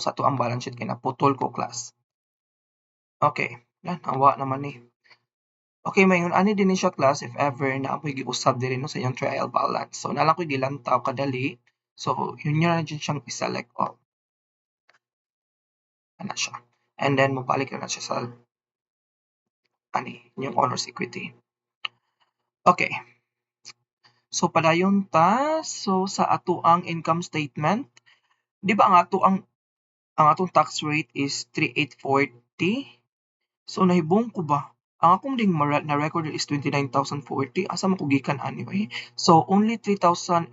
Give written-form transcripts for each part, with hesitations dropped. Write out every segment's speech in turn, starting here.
sa to ang balance sheet kay naputol ko class. Okay, yan nawa naman ni. Okay, mayon ani din siya class if ever na ako'y giusab diri no sa iyong trial balance. So nalang ko gilantaw kadali. So yun na dyan siyang i-select all. Ana siya. And then mabalik na siya sa yung owner's equity. Okay. So padayon ta, so sa ato ang income statement, di ba ang atong tax rate is 3840? So nahibong ko ba? Ang akong ding na record is 29,040. Asa man ko gikan anyway. So only 3,840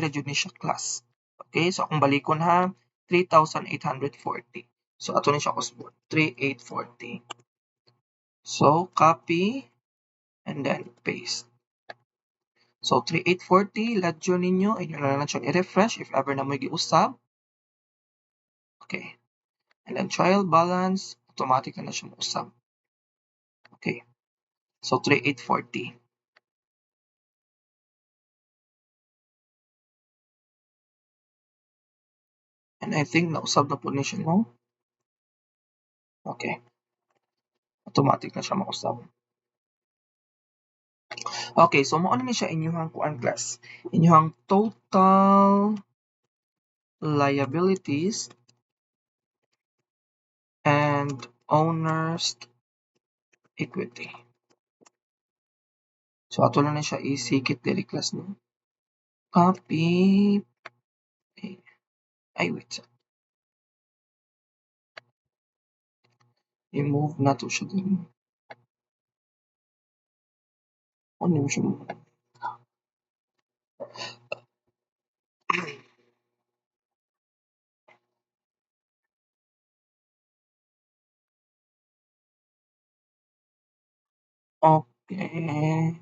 ra jud ni siya class. Okay, so akong balikon ha, 3,840. So ato ni siya kusbon, 3,840. So copy and then paste. So 3,840 ladyo ninyo, inyo na lang siyang i-refresh if ever na mo giusab. Okay. And then trial balance, automatic na siya mausab. Okay. So 3,840. And I think nausab na po ni siya, no? Okay. Automatic na siya mausab. Okay, so mo ni siya inyuhang kuan class. Inyuhang total liabilities and owner's equity. So ato lang na siya isikit diri class, no? Copy. Ay, wait. I-move na to siya din. Ano yung siya? Okay.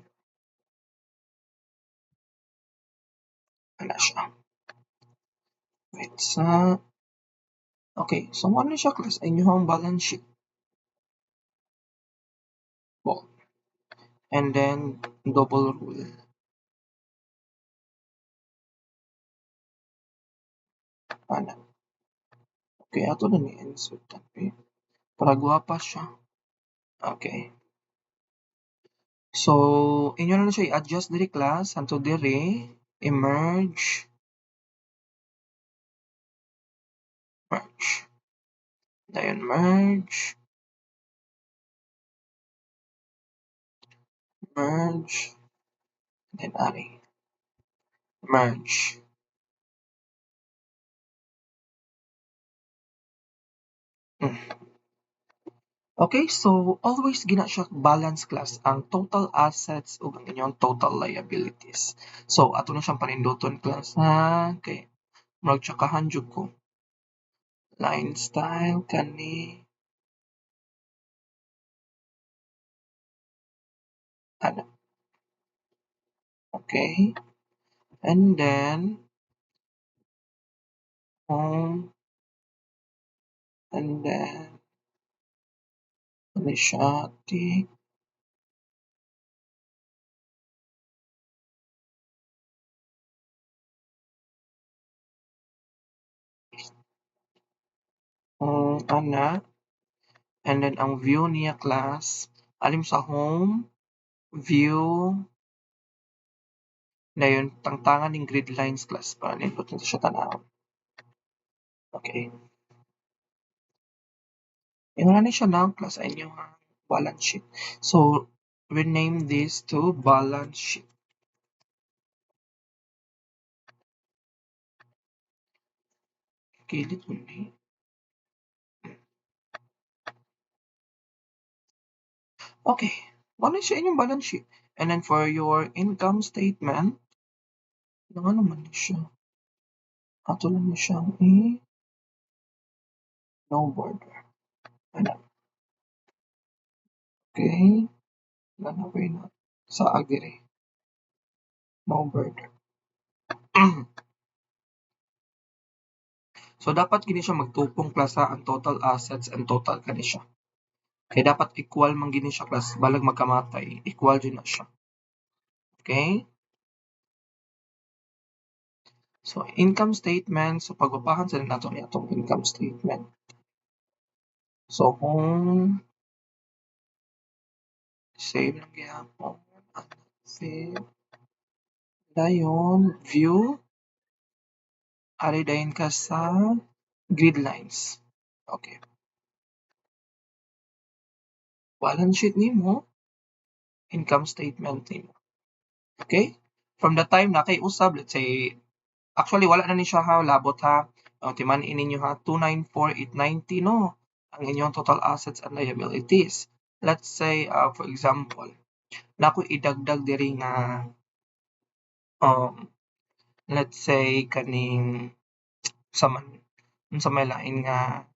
Ano siya? Wait sa... Okay, so ano siya class? Inyuhang balance sheet. Well, and then double rule. Ano? Okay, ato na ni insert tabi. Para guwapa siya. Okay. So, inyo na siya i-adjust diri class. Anto diri, emerge. Merge. Dayon merge. Merge. Then ari. Merge. Okay, so always gina siya balance class ang total assets ug ang inyong total liabilities. So ato na siyang paninduton class ha. Okay. Murag tsakahan jud ko. Line style kani ano. Okay. And then home and then ano siya tik ana. And then ang view niya class alim sa home view dayon tangtangan ning grid lines class para nindot na siya tanawon. Okay. Yun na siya now class ay inyong balance sheet. So rename this to balance sheet. Kilit mo ni. Okay. Ano siya inyong balance sheet? And then for your income statement, ano naman siya? Ato lang siyang no border. Ano? Okay. Nanapay na. Sa agiri. No border. So dapat gini siya magtupong klasa ang total assets and total kani siya. Kaya dapat equal man gini siya class balag magkamatay, equal din na siya. Okay? So income statement, so pagbabahan sa nato ni atong income statement. So home, save lang gyapon, save dayon view, ari dayon ka sa grid lines. Okay. Balance sheet nimo, income statement nimo. Okay? From the time na kay usab, let's say, actually wala na ni siya ha, labot ha. Timan-in ninyo ha, 294,890 no, ang inyong total assets and liabilities. Let's say, for example, nako idagdag diri nga let's say kaning sa man sa may lain nga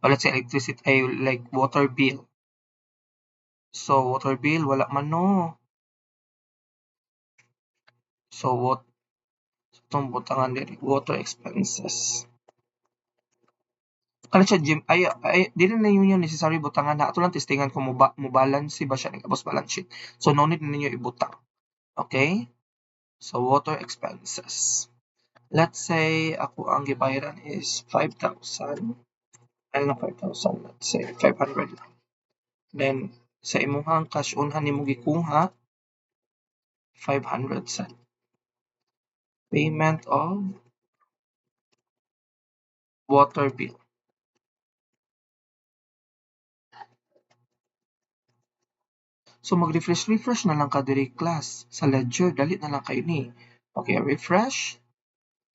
let's say electricity ay like water bill. So water bill wala man no. So what itong butangan diri water expenses. Kana siya gym ay dili na ninyo necessary butangan na ato lang testingan kung mo balance ba siya nagabos balance sheet. So no need ninyo ibutang. Okay? So water expenses. Let's say ako ang gibayaran is 5,000. Ay na 5,000, let's say 500 lang. Then sa imuhang cash unhan nimo gikuha 500 cent. Payment of water bill. So mag-refresh na lang ka diri class sa ledger, dali na lang kay ni. Okay, refresh.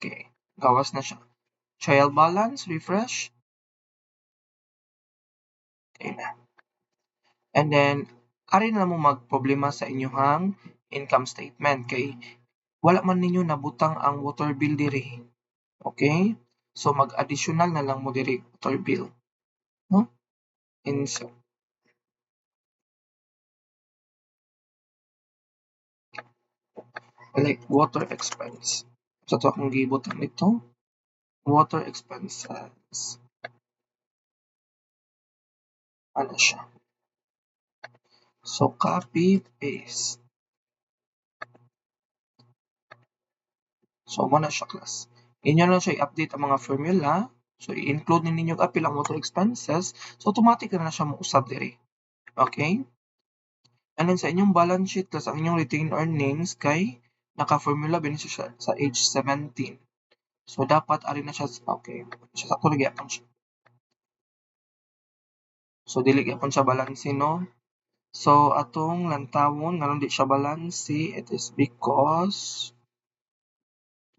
Okay, gawas na siya. Trial balance, refresh. Okay na. And then, ari na mo magproblema sa inyong income statement kay wala man ninyo nabutang ang water bill diri. Okay? So mag-additional na lang mo diri water bill. No? Insert. Like water expense. So to akong gibutang nito. Water expenses. Ano siya? So copy, paste. So mo na siya class. Inyo na siya i-update ang mga formula. So i-include ninyo apil ang water expenses. So automatic na siya mo usab diri. Okay? And then sa inyong balance sheet plus ang inyong retained earnings kay naka-formula din siya sa age 17. So dapat ari na siya okay. Siya sa tuloy gyapon siya. So dili gyapon siya balanse no. So atong lantawon nganong di siya balanse, it is because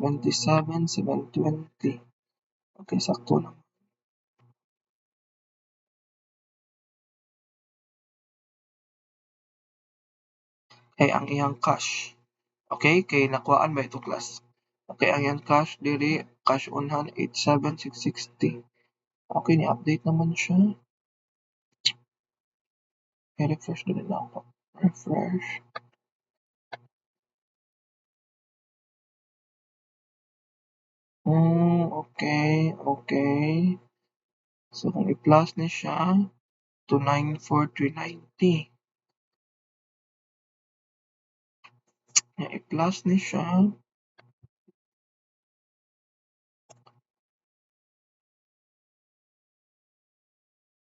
27,720. Okay, sakto lang. Kay ang iyang cash. Okay, kay nakuhaan ba ito class? Okay, ang iyang cash diri cash unhan 87,660. Okay, ni-update naman siya. I-refresh na rin ako. Refresh. Okay. So kung i-plus ni siya to 94,390. I-plus ni siya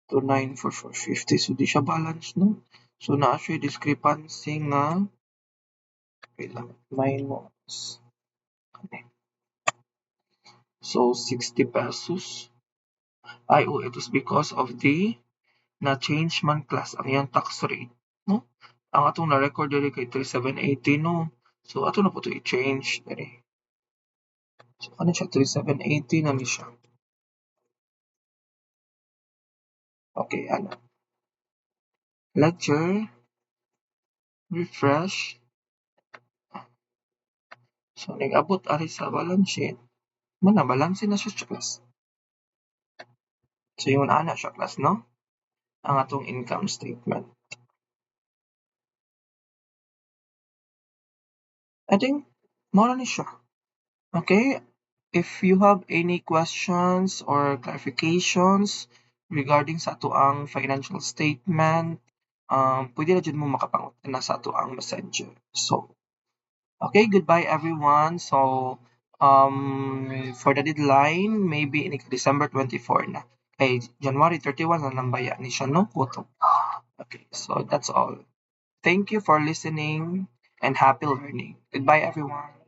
to 94,450. So di siya balance no. So naa siya discrepancy nga wait lang, minus. Okay. So 60 pesos. Ay, oh, it is because of the na-change man class ang iyang tax rate. No? Ang atong na-record diri kay 3780 no. So ato na po to i-change diri. So ano siya 3780 na ni siya. Okay, ano. Ledger, refresh. So nag-abot ari sa balance sheet. Mana balance na siya class. So yung ana siya class no. Ang atong income statement. I think mo na ni siya. Okay? If you have any questions or clarifications regarding sa ato ang financial statement, pwede na dyan mo makapangot na sa ato ang messenger. So, okay, goodbye everyone. So, For the deadline, maybe in December 24 na. Kay January 31 na lang baya ni siya, no? Kutob. Okay, so that's all. Thank you for listening and happy learning. Goodbye, everyone.